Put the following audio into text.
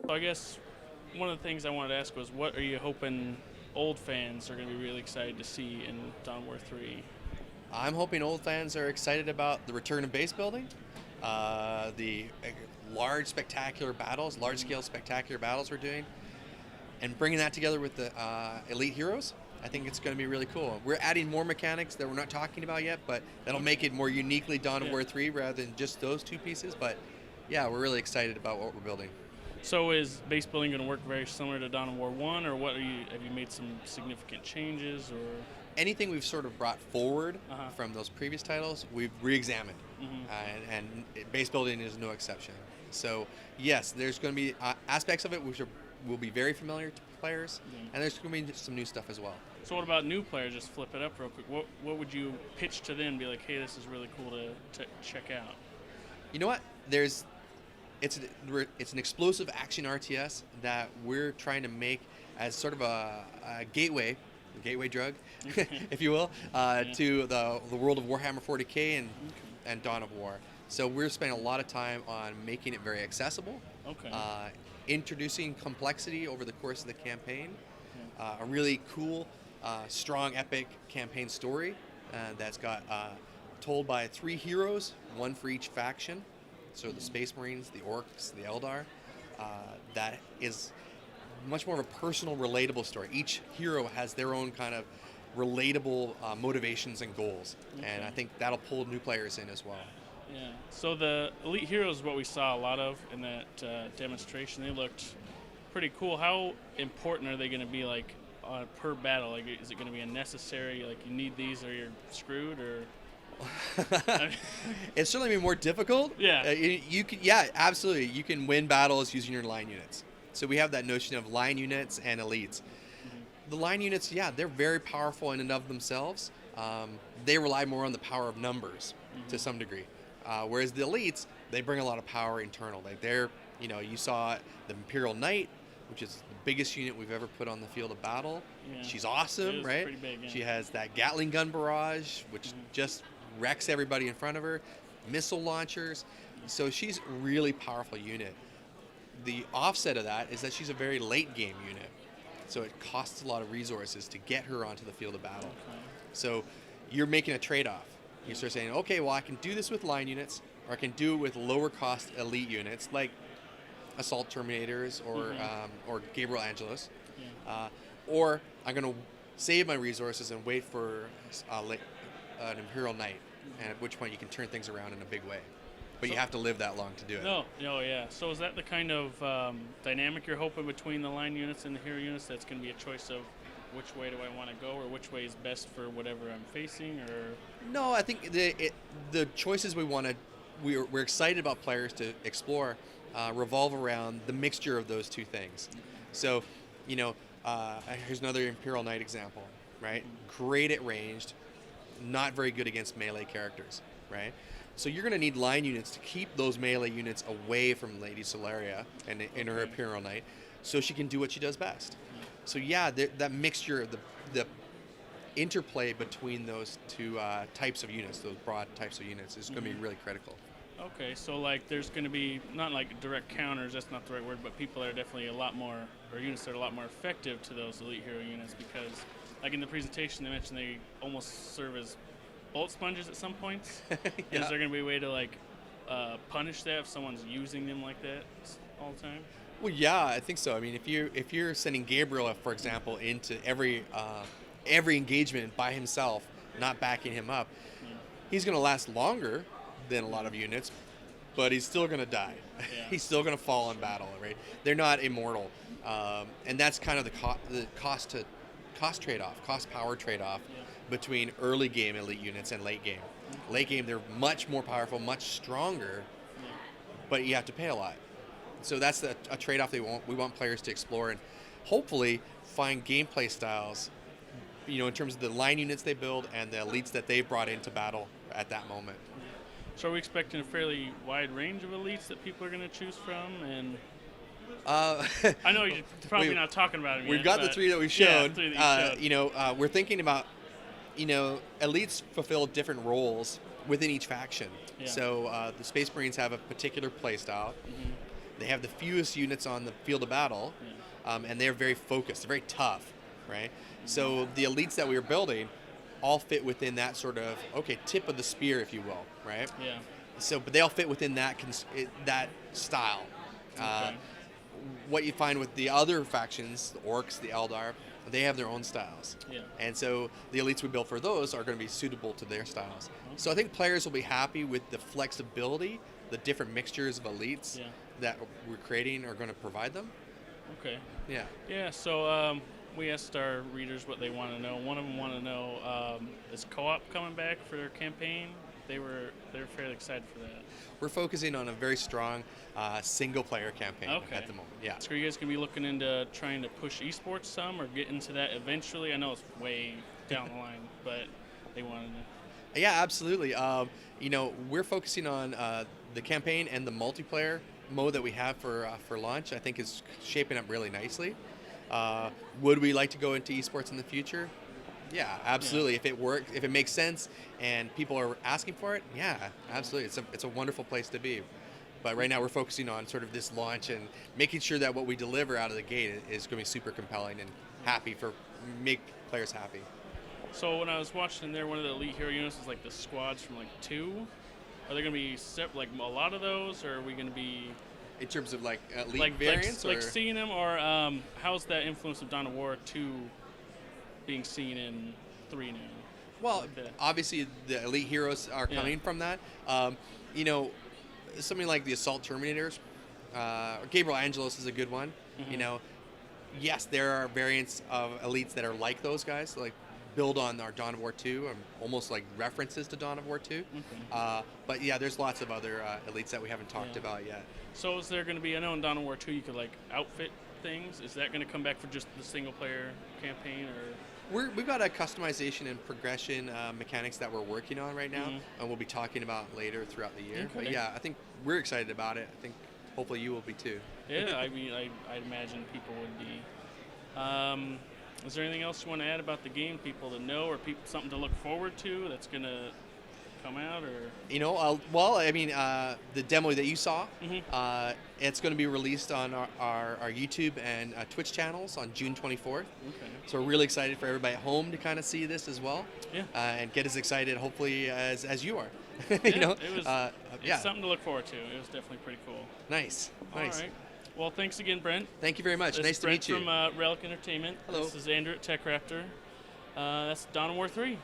So I guess one of the things I wanted to ask was, what are you hoping old fans are going to be really excited to see in Dawn of War 3? I'm hoping old fans are excited about the return of base building, the large large-scale spectacular battles we're doing, and bringing that together with the elite heroes. I think it's going to be really cool. We're adding more mechanics that we're not talking about yet, but that'll make it more uniquely Dawn of War 3 rather than just those two pieces. But yeah, we're really excited about what we're building. So is base building going to work very similar to Dawn of War 1, or have you made some significant changes, or? Anything we've sort of brought forward from those previous titles, we've re-examined, and base building is no exception. So yes, there's going to be aspects of it which will be very familiar to players, and there's going to be some new stuff as well. So what about new players? Just flip it up real quick. What would you pitch to them? Be like, hey, this is really cool to check out. You know what? It's an explosive action RTS that we're trying to make as sort of a gateway drug, if you will, to the world of Warhammer 40k and Dawn of War. So we're spending a lot of time on making it very accessible, introducing complexity over the course of the campaign, a really cool, strong, epic campaign story that's got told by 3 heroes, one for each faction. So the Space Marines, the Orcs, the Eldar. That is much more of a personal, relatable story. Each hero has their own kind of relatable motivations and goals, and I think that'll pull new players in as well. Yeah. So the elite heroes is what we saw a lot of in that demonstration. They looked pretty cool. How important are they going to be, like per battle? Like, is it going to be a necessary? Like, you need these or you're screwed, or? It's certainly been more difficult. Yeah. You can, absolutely. You can win battles using your line units. So we have that notion of line units and elites. The line units, they're very powerful in and of themselves. They rely more on the power of numbers to some degree. Whereas the elites, they bring a lot of power internal. Like you saw the Imperial Knight, which is the biggest unit we've ever put on the field of battle. Yeah. She's awesome, right? Pretty big, yeah. She has that Gatling gun barrage, which just wrecks everybody in front of her, missile launchers. So she's a really powerful unit. The offset of that is that she's a very late game unit. So it costs a lot of resources to get her onto the field of battle. So you're making a trade-off. You start saying, okay, well, I can do this with line units, or I can do it with lower cost elite units like Assault Terminators or Gabriel Angelos. Or I'm going to save my resources and wait for an Imperial Knight, and at which point you can turn things around in a big way. But you have to live that long to do it. No, yeah. So is that the kind of dynamic you're hoping between the line units and the hero units? That's going to be a choice of which way do I want to go, or which way is best for whatever I'm facing, or? No, I think the choices we're excited about players to explore revolve around the mixture of those two things. So, here's another Imperial Knight example, right? Great at ranged, not very good against melee characters, right? So you're going to need line units to keep those melee units away from Lady Solaria and in her Imperial Knight, so she can do what she does best. So that mixture, the interplay between those two types of units, those broad types of units, is going to be really critical. Okay, so like there's going to be not like direct counters, that's not the right word, but people that are definitely units that are a lot more effective to those elite hero units, because like in the presentation they mentioned they almost serve as bullet sponges at some points. Yeah. Is there going to be a way to like punish that if someone's using them like that all the time? Well, yeah, I think so. I mean, if you're sending Gabriel, for example, into every engagement by himself, not backing him up, he's going to last longer than a lot of units, but he's still going to die. Yeah. He's still going to fall in battle, right? They're not immortal, and that's kind of the cost trade-off, cost-power trade-off between early game elite units and late game. Late game, they're much more powerful, much stronger, but you have to pay a lot. So that's a trade-off we want players to explore and hopefully find gameplay styles, in terms of the line units they build and the elites that they've brought into battle at that moment. So are we expecting a fairly wide range of elites that people are going to choose from? And I know you're probably not talking about them We've yet, got the 3 that we've shown. Yeah, 3 that you showed. We're thinking about, elites fulfill different roles within each faction. Yeah. So the Space Marines have a particular play style. They have the fewest units on the field of battle, and they're very focused. They're very tough, right? So the elites that we were building all fit within that sort of, tip of the spear, if you will, right? Yeah. So, but they all fit within that that style. Okay. What you find with the other factions, the Orcs, the Eldar, they have their own styles. Yeah. And so the elites we built for those are going to be suitable to their styles. So I think players will be happy with the flexibility, the different mixtures of elites that we're creating are going to provide them. Okay. Yeah. Yeah, so we asked our readers what they want to know. One of them wanted to know, is co-op coming back for their campaign? They're fairly excited for that. We're focusing on a very strong single-player campaign at the moment. Yeah. So are you guys going to be looking into trying to push esports some or get into that eventually? I know it's way down the line, but they wanted to. Yeah, absolutely. We're focusing on the campaign and the multiplayer mode that we have for launch. I think is shaping up really nicely. Would we like to go into esports in the future? Yeah, absolutely. Yeah. If it makes sense, and people are asking for it, yeah, absolutely. It's a wonderful place to be. But right now we're focusing on sort of this launch and making sure that what we deliver out of the gate is going to be super compelling and make players happy. So when I was watching there, one of the elite hero units is like the squads from like 2. Are there going to be like a lot of those, or are we going to be in terms of like elite variants, like seeing them, or how's that influence of Dawn of War 2 being seen in 3 now? Well, obviously the elite heroes are coming from that. Something like the Assault Terminators, Gabriel Angelos is a good one. Yes, there are variants of elites that are like those guys, like build on our Dawn of War 2, almost like references to Dawn of War 2. But yeah, there's lots of other elites that we haven't talked about yet. So is there going to be, I know in Dawn of War 2 you could like outfit things. Is that going to come back for just the single player campaign, or? We've got a customization and progression mechanics that we're working on right now, and we'll be talking about later throughout the year. Okay. But yeah, I think we're excited about it. I think hopefully you will be too. Yeah, I mean, I'd imagine people would be. Is there anything else you want to add about the game, people to know, or something to look forward to that's going to come out, or? The demo that you saw, it's going to be released on our YouTube and Twitch channels on June 24th. Okay. So we're really excited for everybody at home to kind of see this as well. Yeah. And get as excited, hopefully, as you are. It was something to look forward to. It was definitely pretty cool. Nice. All right. Well, thanks again, Brent. Thank you very much. Nice to meet you. Brent from Relic Entertainment. Hello. This is Andrew at TechRaptor. That's Dawn of War 3.